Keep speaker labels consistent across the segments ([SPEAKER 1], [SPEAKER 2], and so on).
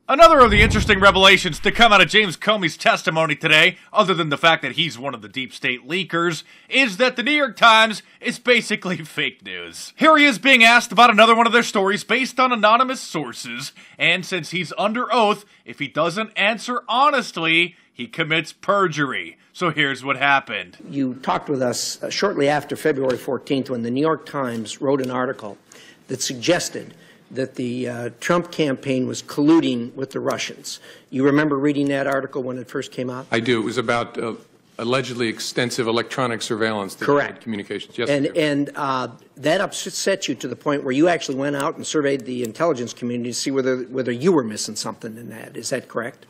[SPEAKER 1] Another of the interesting revelations to come out of James Comey's testimony today, other than the fact that he's one of the deep state leakers, is that the New York Times is basically fake news. Here he is being asked about another one of their stories based on anonymous sources, and since he's under oath, if he doesn't answer honestly, he commits perjury. So here's what happened.
[SPEAKER 2] You talked with us shortly after February 14th when the New York Times wrote an article that suggested that the Trump campaign was colluding with the Russians. You remember reading that article when it first came out?
[SPEAKER 3] I do. It was about allegedly extensive electronic surveillance.
[SPEAKER 2] Correct.
[SPEAKER 3] Communications. Yes.
[SPEAKER 2] And that upset you to the point where you actually went out and surveyed the intelligence community to see whether you were missing something in that. Is that correct?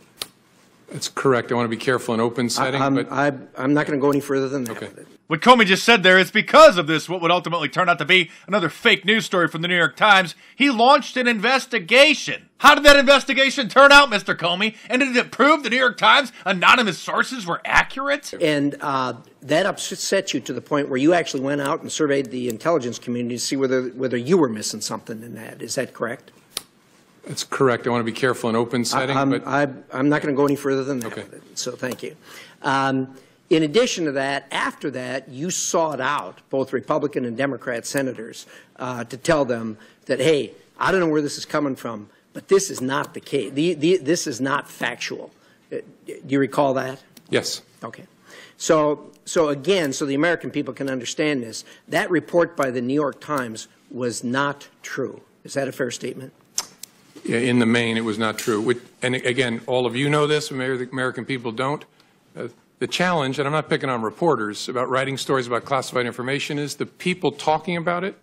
[SPEAKER 3] That's correct. I want to be careful in open setting.
[SPEAKER 2] I'm not going to go any further than that.
[SPEAKER 3] Okay.
[SPEAKER 2] With it.
[SPEAKER 1] What Comey just said there is because of this, what would ultimately turn out to be another fake news story from the New York Times, he launched an investigation. How did that investigation turn out, Mr. Comey? And did it prove the New York Times' anonymous sources were accurate?
[SPEAKER 2] And that upset you to the point where you actually went out and surveyed the intelligence community to see whether you were missing something in that. Is that correct?
[SPEAKER 3] That's correct. I want to be careful in open setting.
[SPEAKER 2] I'm not going to go any further than that.
[SPEAKER 3] Okay.
[SPEAKER 2] With it. So thank you. In addition to that, after that, you sought out both Republican and Democrat senators to tell them that, hey, I don't know where this is coming from, but this is not the case. This is not factual. Do you recall that?
[SPEAKER 3] Yes.
[SPEAKER 2] Okay. So again, so the American people can understand this, that report by the New York Times was not true. Is that a fair statement?
[SPEAKER 3] Yeah, in the main, it was not true. And again, all of you know this, the American people don't. The challenge, and I'm not picking on reporters, about writing stories about classified information is the people talking about it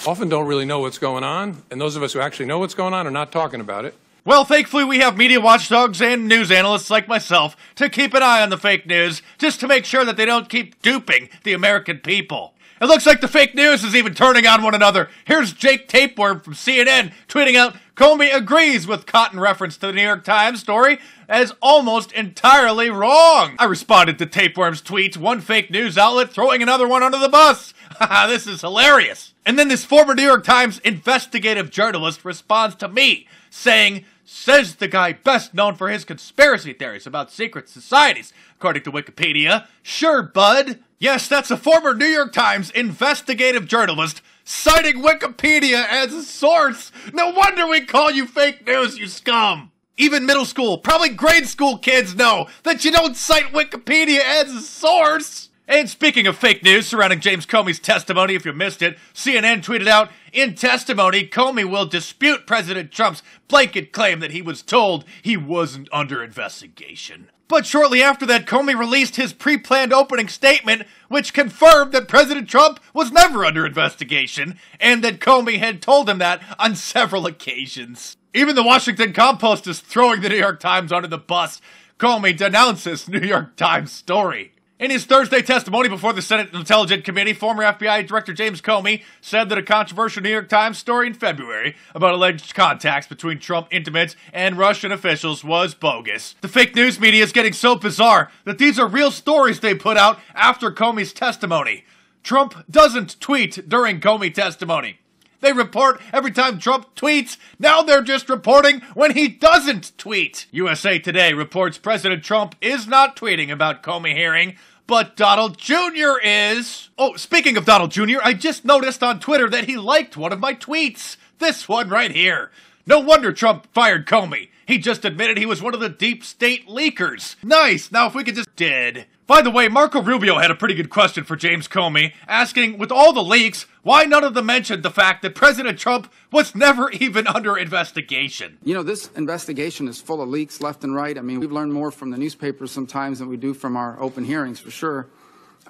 [SPEAKER 3] often don't really know what's going on, and those of us who actually know what's going on are not talking about it.
[SPEAKER 1] Well, thankfully we have media watchdogs and news analysts like myself to keep an eye on the fake news, just to make sure that they don't keep duping the American people. It looks like the fake news is even turning on one another. Here's Jake Tapeworm from CNN tweeting out, Comey agrees with Cotton reference to the New York Times story as almost entirely wrong. I responded to Tapeworm's tweets, one fake news outlet throwing another one under the bus. Haha, this is hilarious. And then this former New York Times investigative journalist responds to me, saying, says the guy best known for his conspiracy theories about secret societies, according to Wikipedia. Sure, bud. Yes, that's a former New York Times investigative journalist citing Wikipedia as a source. No wonder we call you fake news, you scum. Even middle school, probably grade school kids know that you don't cite Wikipedia as a source. And speaking of fake news surrounding James Comey's testimony, if you missed it, CNN tweeted out, in testimony, Comey will dispute President Trump's blanket claim that he was told he wasn't under investigation. But shortly after that, Comey released his pre-planned opening statement, which confirmed that President Trump was never under investigation, and that Comey had told him that on several occasions. Even the Washington Compost is throwing the New York Times under the bus. Comey denounces New York Times story. In his Thursday testimony before the Senate Intelligence Committee, former FBI Director James Comey said that a controversial New York Times story in February about alleged contacts between Trump intimates and Russian officials was bogus. The fake news media is getting so bizarre that these are real stories they put out after Comey's testimony. Trump doesn't tweet during Comey testimony. They report every time Trump tweets. Now they're just reporting when he doesn't tweet. USA Today reports President Trump is not tweeting about Comey hearing, but Donald Jr. is. Oh, speaking of Donald Jr., I just noticed on Twitter that he liked one of my tweets. This one right here. No wonder Trump fired Comey. He just admitted he was one of the deep state leakers. Nice. Now if we could just did. By the way, Marco Rubio had a pretty good question for James Comey, asking, with all the leaks, why none of them mentioned the fact that President Trump was never even under investigation.
[SPEAKER 4] You know, this investigation is full of leaks left and right. I mean, we've learned more from the newspapers sometimes than we do from our open hearings, for sure.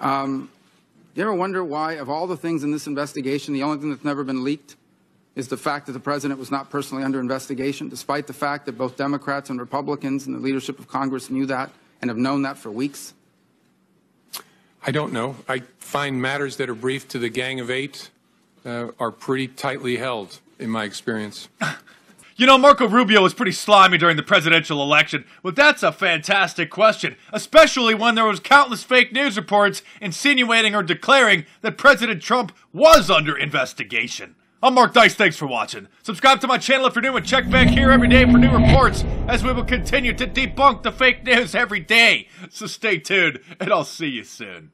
[SPEAKER 4] You ever wonder why, of all the things in this investigation, the only thing that's never been leaked is the fact that the president was not personally under investigation, despite the fact that both Democrats and Republicans and the leadership of Congress knew that and have known that for weeks?
[SPEAKER 3] I don't know. I find matters that are briefed to the Gang of Eight are pretty tightly held, in my experience.
[SPEAKER 1] You know, Marco Rubio was pretty slimy during the presidential election, but that's a fantastic question, especially when there was countless fake news reports insinuating or declaring that President Trump was under investigation. I'm Mark Dice, thanks for watching. Subscribe to my channel if you're new and check back here every day for new reports as we will continue to debunk the fake news every day. So stay tuned and I'll see you soon.